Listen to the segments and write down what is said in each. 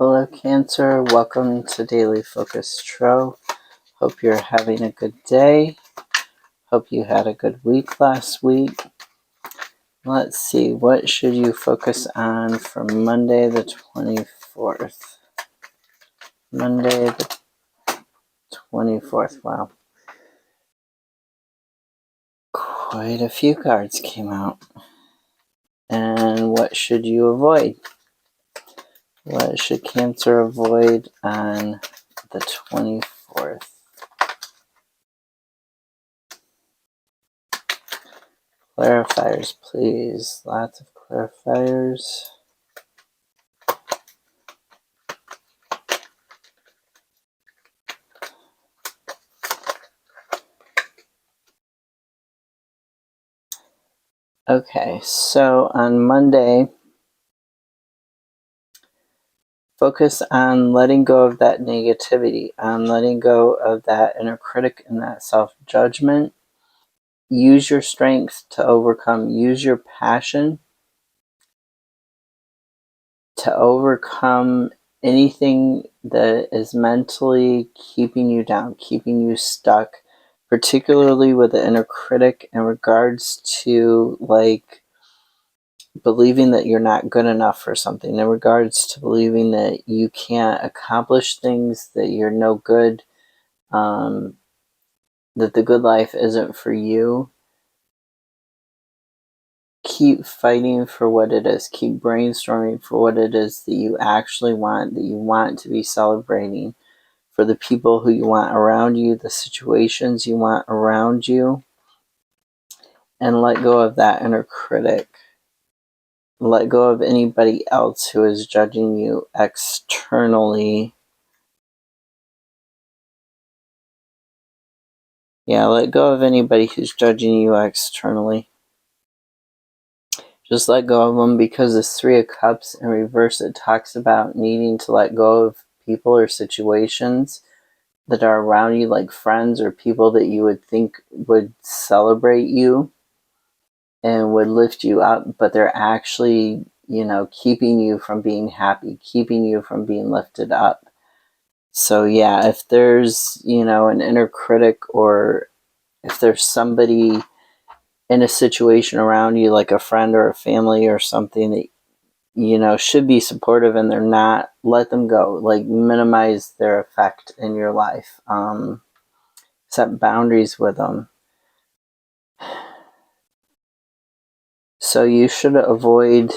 Hello Cancer, welcome to Daily Focus Tarot. Hope you're having a good day. Hope you had a good week last week. Let's see, what should you focus on for Monday the 24th? Monday the 24th, wow. Quite a few cards came out. And what should you avoid? What should Cancer avoid on the 24th? Clarifiers, please. Lots of clarifiers. Okay, so on Monday, focus on letting go of that negativity, on letting go of that inner critic and that self-judgment. Use your strength to overcome. Use your passion to overcome anything that is mentally keeping you down, keeping you stuck, particularly with the inner critic in regards to like believing that you're not good enough for something, in regards to believing that you can't accomplish things, that you're no good, that the good life isn't for you. Keep fighting for what it is. Keep brainstorming for what it is that you actually want, that you want to be celebrating, for the people who you want around you, the situations you want around you, and let go of that inner critic. Let go of anybody else who is judging you externally. Yeah, let go of anybody who's judging you externally. Just let go of them, because this Three of Cups in reverse, it talks about needing to let go of people or situations that are around you, like friends or people that you would think would celebrate you and would lift you up, but they're actually, keeping you from being happy, keeping you from being lifted up. So yeah, if there's, an inner critic, or if there's somebody in a situation around you, like a friend or a family or something that, should be supportive and they're not, let them go. Like, minimize their effect in your life. Set boundaries with them. So you should avoid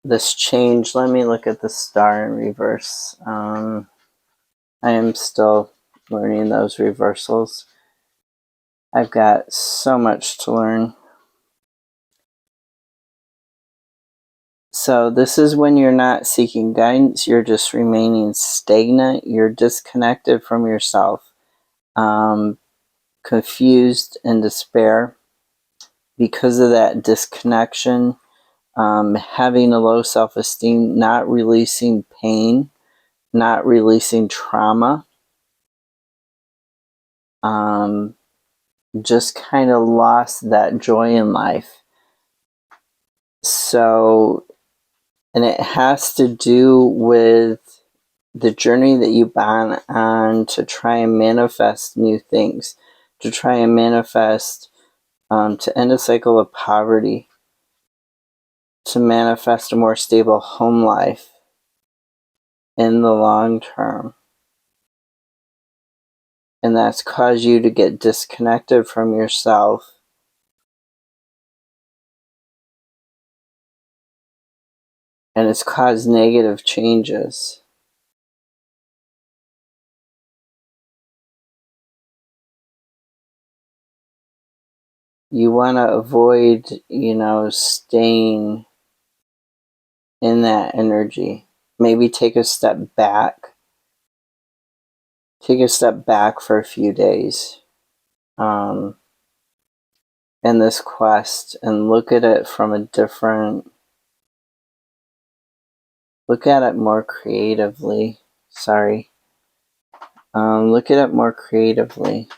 this change. Let me look at the star in reverse. I am still learning those reversals. I've got so much to learn. So this is when you're not seeking guidance, you're just remaining stagnant, you're disconnected from yourself, confused and despair. Because of that disconnection, having a low self-esteem, not releasing pain, not releasing trauma, just kind of lost that joy in life. So, and it has to do with the journey that you've been on to try and manifest new things, to try and manifest, to end a cycle of poverty, to manifest a more stable home life in the long term. And that's caused you to get disconnected from yourself. And it's caused negative changes. You want to avoid, staying in that energy. Maybe take a step back. Take a step back for a few days in this quest, and look at it from a different, look at it more creatively. Sorry. Look at it more creatively.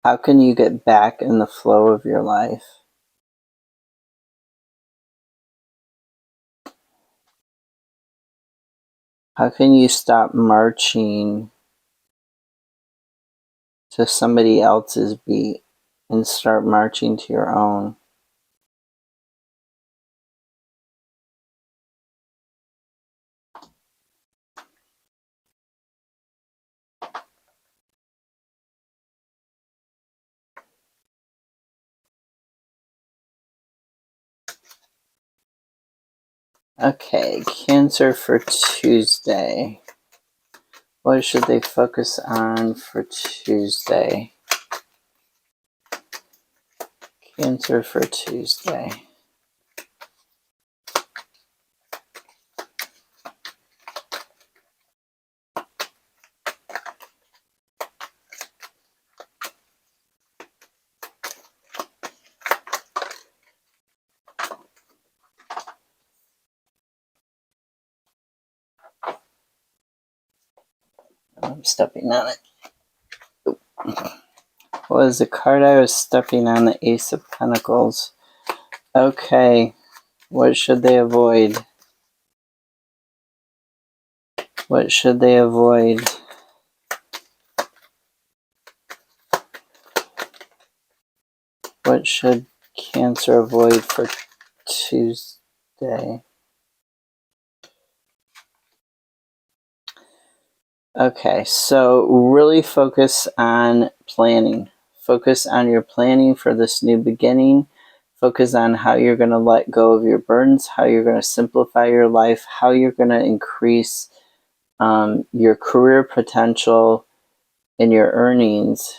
How can you get back in the flow of your life? How can you stop marching to somebody else's beat and start marching to your own? Okay, Cancer for Tuesday. What should they focus on for Tuesday? Cancer for Tuesday. I'm stepping on it. What was the card I was stepping on? The Ace of Pentacles. Okay, what should they avoid? What should they avoid? What should Cancer avoid for Tuesday? Okay, so really focus on planning. Focus on your planning for this new beginning. Focus on how you're going to let go of your burdens, how you're going to simplify your life, how you're going to increase your career potential and your earnings,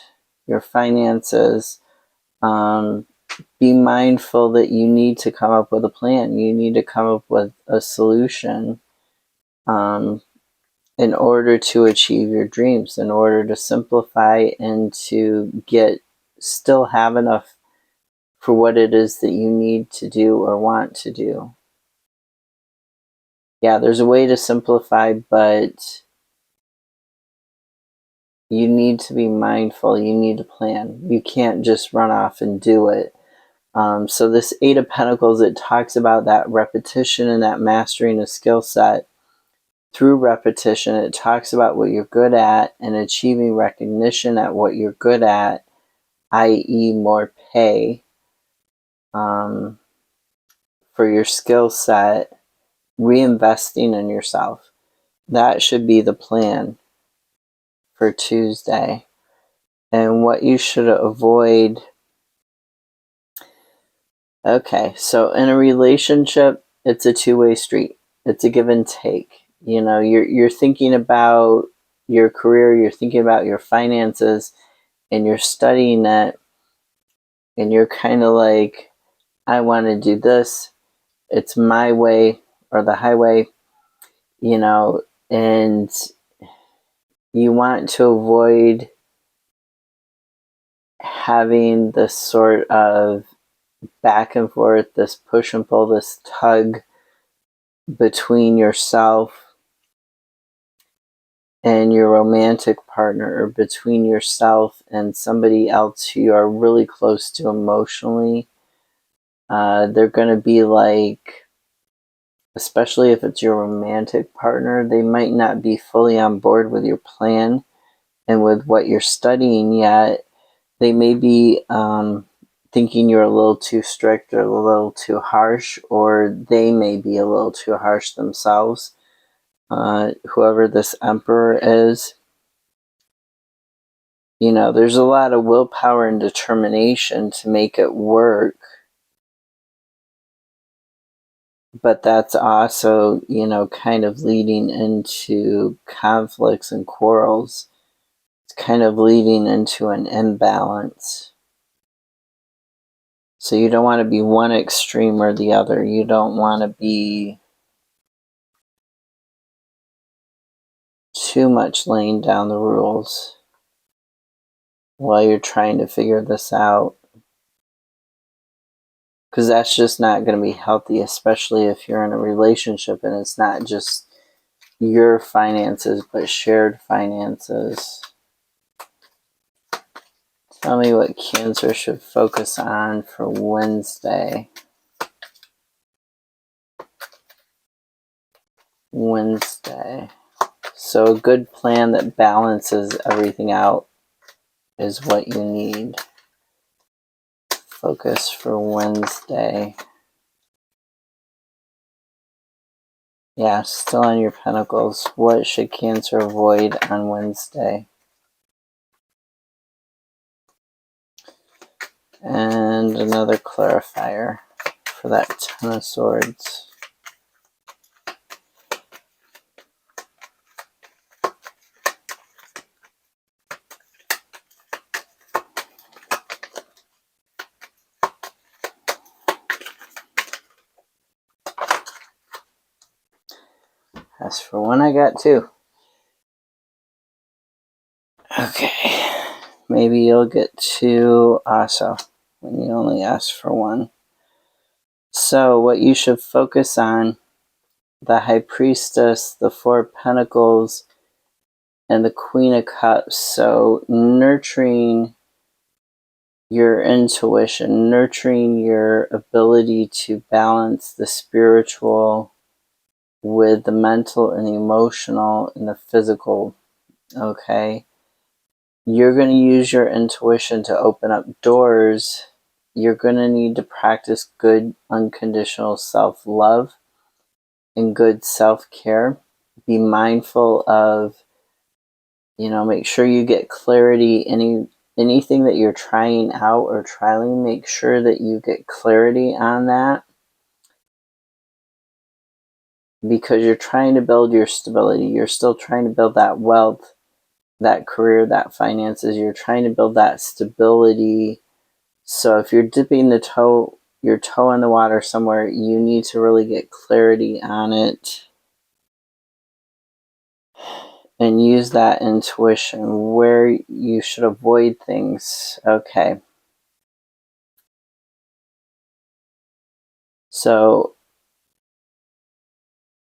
your finances. Be mindful that you need to come up with a plan. You need to come up with a solution in order to achieve your dreams, in order to simplify and to still have enough for what it is that you need to do or want to do. Yeah, there's a way to simplify, but you need to be mindful. You need to plan. You can't just run off and do it. So this Eight of Pentacles, it talks about that repetition and that mastering a skill set. Through repetition, it talks about what you're good at and achieving recognition at what you're good at, i.e. more pay for your skill set, reinvesting in yourself. That should be the plan for Tuesday. And what you should avoid. Okay, so in a relationship, it's a two-way street. It's a give and take. You know, you're thinking about your career, you're thinking about your finances, and you're studying it, and you're kind of like, I want to do this. It's my way or the highway, you know, and you want to avoid having this sort of back and forth, this push and pull, this tug between yourself and your romantic partner, or between yourself and somebody else who you are really close to emotionally. They're going to be like, especially if it's your romantic partner, they might not be fully on board with your plan and with what you're studying yet. They may be thinking you're a little too strict or a little too harsh, or they may be a little too harsh themselves. Whoever this Emperor is, you know, there's a lot of willpower and determination to make it work. But that's also, you know, kind of leading into conflicts and quarrels. It's kind of leading into an imbalance. So you don't want to be one extreme or the other. You don't want to be too much laying down the rules while you're trying to figure this out. Because that's just not going to be healthy, especially if you're in a relationship and it's not just your finances, but shared finances. Tell me what Cancer should focus on for Wednesday. Wednesday. So a good plan that balances everything out is what you need. Focus for Wednesday. Yeah, still on your pentacles. What should Cancer avoid on Wednesday? And another clarifier for that Ten of Swords. As for one, I got two. Okay. Maybe you'll get two also when you only ask for one. So what you should focus on, the High Priestess, the Four of Pentacles, and the Queen of Cups. So nurturing your intuition, nurturing your ability to balance the spiritual with the mental and the emotional and the physical, okay? You're going to use your intuition to open up doors. You're going to need to practice good unconditional self-love and good self-care. Be mindful of, make sure you get clarity. Anything that you're trying out or trialing, make sure that you get clarity on that, because you're trying to build your stability. You're still trying to build that wealth, that career, that finances. You're trying to build that stability. So if you're dipping your toe in the water somewhere, you need to really get clarity on it and use that intuition where you should avoid things. Okay. So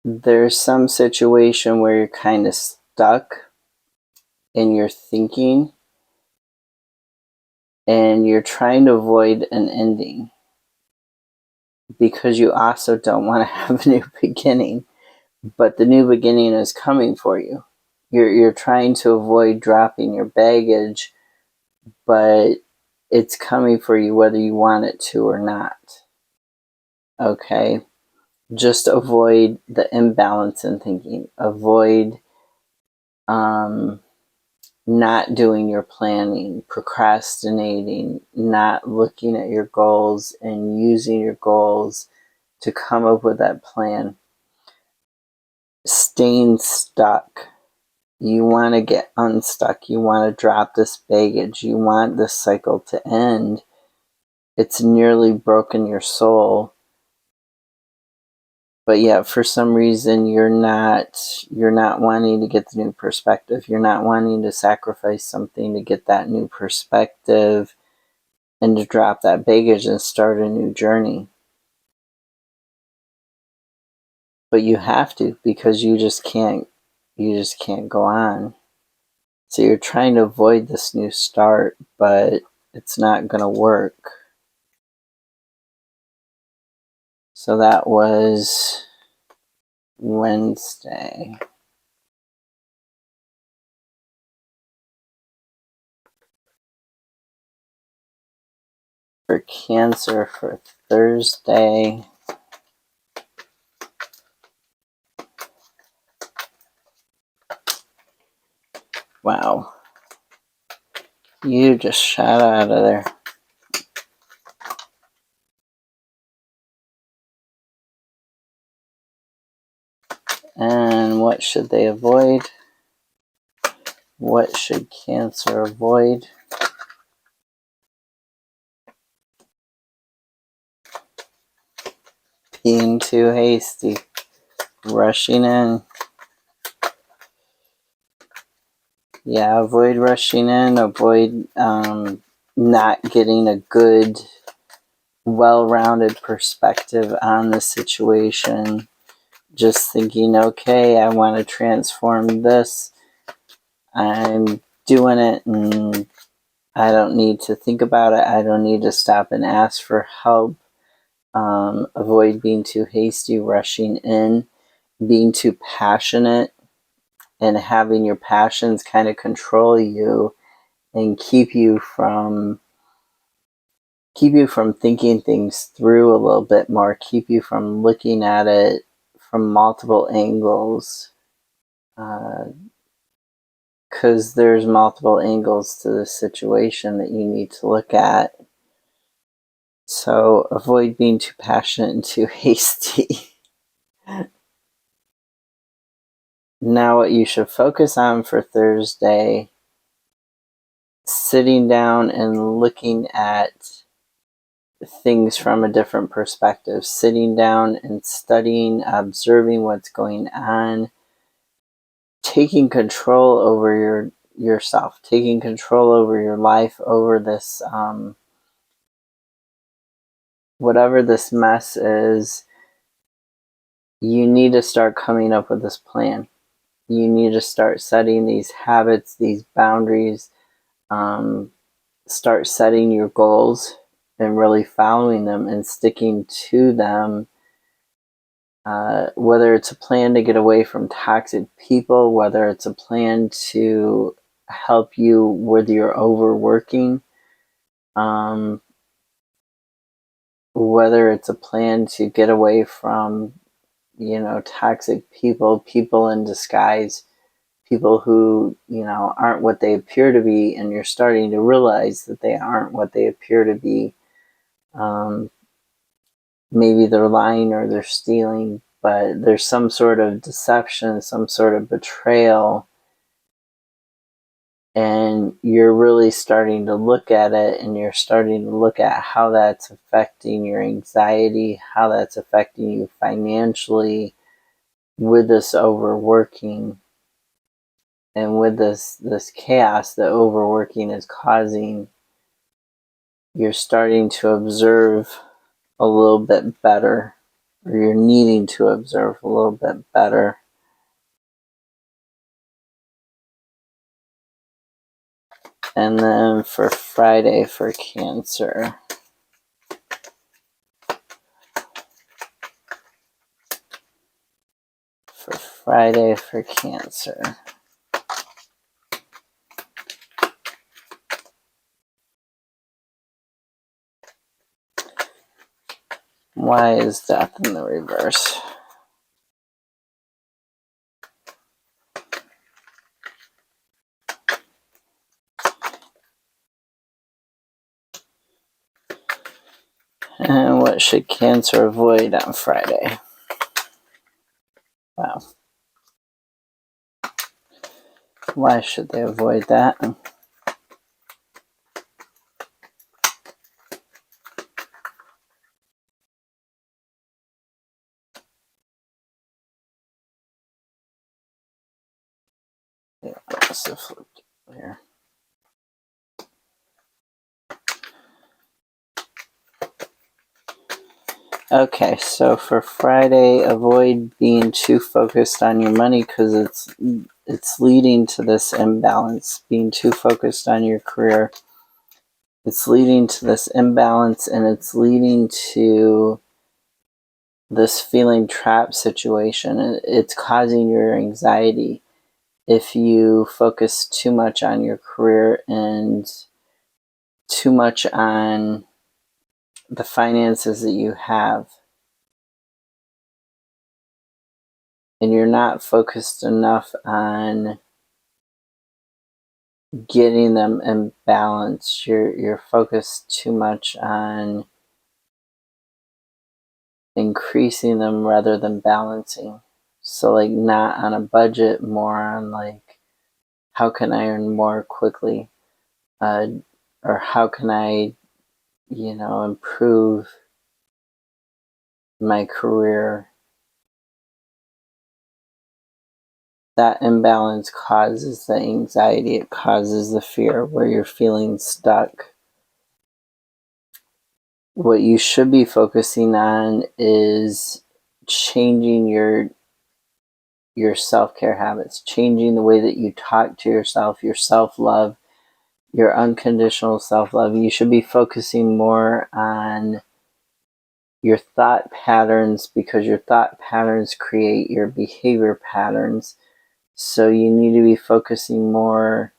there's some situation where you're kind of stuck in your thinking and you're trying to avoid an ending because you also don't want to have a new beginning, but the new beginning is coming for you. You're trying to avoid dropping your baggage, but it's coming for you whether you want it to or not. Okay? Just avoid the imbalance in thinking. Avoid not doing your planning, procrastinating, not looking at your goals and using your goals to come up with that plan. Staying stuck. You want to get unstuck. You want to drop this baggage. You want this cycle to end. It's nearly broken your soul. But yet, for some reason, you're not wanting to get the new perspective. You're not wanting to sacrifice something to get that new perspective and to drop that baggage and start a new journey. But you have to, because you just can't go on. So you're trying to avoid this new start, but it's not going to work. So that was Wednesday. For Cancer for Thursday. Wow. You just shot out of there. And what should they avoid? What should Cancer avoid? Being too hasty. Rushing in. Yeah, avoid rushing in. Avoid not getting a good, well-rounded perspective on the situation. Just thinking, okay, I want to transform this. I'm doing it and I don't need to think about it. I don't need to stop and ask for help. Avoid being too hasty, rushing in. being too passionate and having your passions kind of control you and keep you from thinking things through a little bit more, keep you from looking at it from multiple angles, because there's multiple angles to the situation that you need to look at. So avoid being too passionate and too hasty. Now what you should focus on for Thursday, sitting down and looking at things from a different perspective, sitting down and studying, observing what's going on, taking control over yourself, taking control over your life, over this, whatever this mess is. You need to start coming up with this plan. You need to start setting these habits, these boundaries, start setting your goals and really following them and sticking to them. Whether it's a plan to get away from toxic people, whether it's a plan to help you with your overworking, whether it's a plan to get away from, toxic people in disguise, people who, aren't what they appear to be, and you're starting to realize that they aren't what they appear to be. Maybe they're lying or they're stealing, but there's some sort of deception, some sort of betrayal, and you're really starting to look at it, and you're starting to look at how that's affecting your anxiety, how that's affecting you financially with this overworking and with this chaos that overworking is causing. You're starting to observe a little bit better, or you're needing to observe a little bit better. And then for Friday for Cancer, why is death in the reverse? And what should Cancer avoid on Friday? Wow. Why should they avoid that? Yeah, that's the flip here. Okay, so for Friday, avoid being too focused on your money, because it's leading to this imbalance. Being too focused on your career, it's leading to this imbalance, and it's leading to this feeling trapped situation. It's causing your anxiety if you focus too much on your career and too much on the finances that you have, and you're not focused enough on getting them in balance. You're focused too much on increasing them rather than balancing. So like not on a budget, more on like, how can I earn more quickly? Or how can I, improve my career? That imbalance causes the anxiety, it causes the fear where you're feeling stuck. What you should be focusing on is changing your self-care habits, changing the way that you talk to yourself, your self-love, your unconditional self-love. You should be focusing more on your thought patterns, because your thought patterns create your behavior patterns. So you need to be focusing more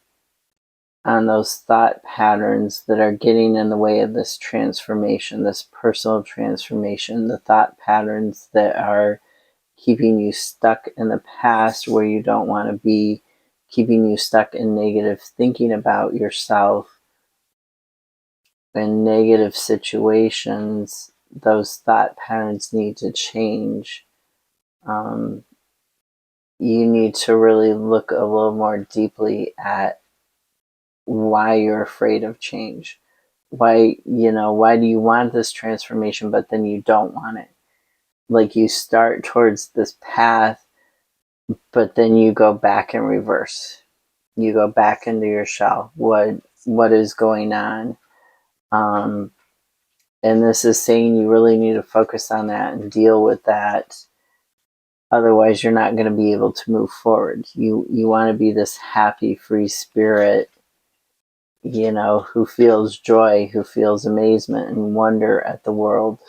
on those thought patterns that are getting in the way of this transformation, this personal transformation, the thought patterns that are keeping you stuck in the past where you don't want to be, keeping you stuck in negative thinking about yourself and negative situations. Those thought patterns need to change. You need to really look a little more deeply at why you're afraid of change. Why do you want this transformation, but then you don't want it? Like, you start towards this path, but then you go back in reverse. You go back into your shell. What is going on? And this is saying you really need to focus on that and deal with that. Otherwise, you're not going to be able to move forward. You want to be this happy, free spirit, who feels joy, who feels amazement and wonder at the world.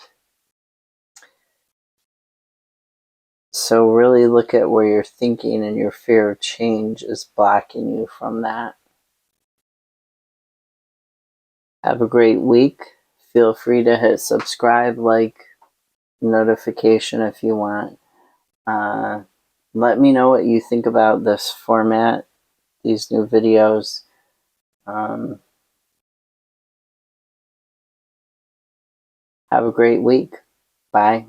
So really look at where your thinking and your fear of change is blocking you from that. Have a great week. Feel free to hit subscribe, like, notification if you want. Let me know what you think about this format, these new videos. Have a great week. Bye.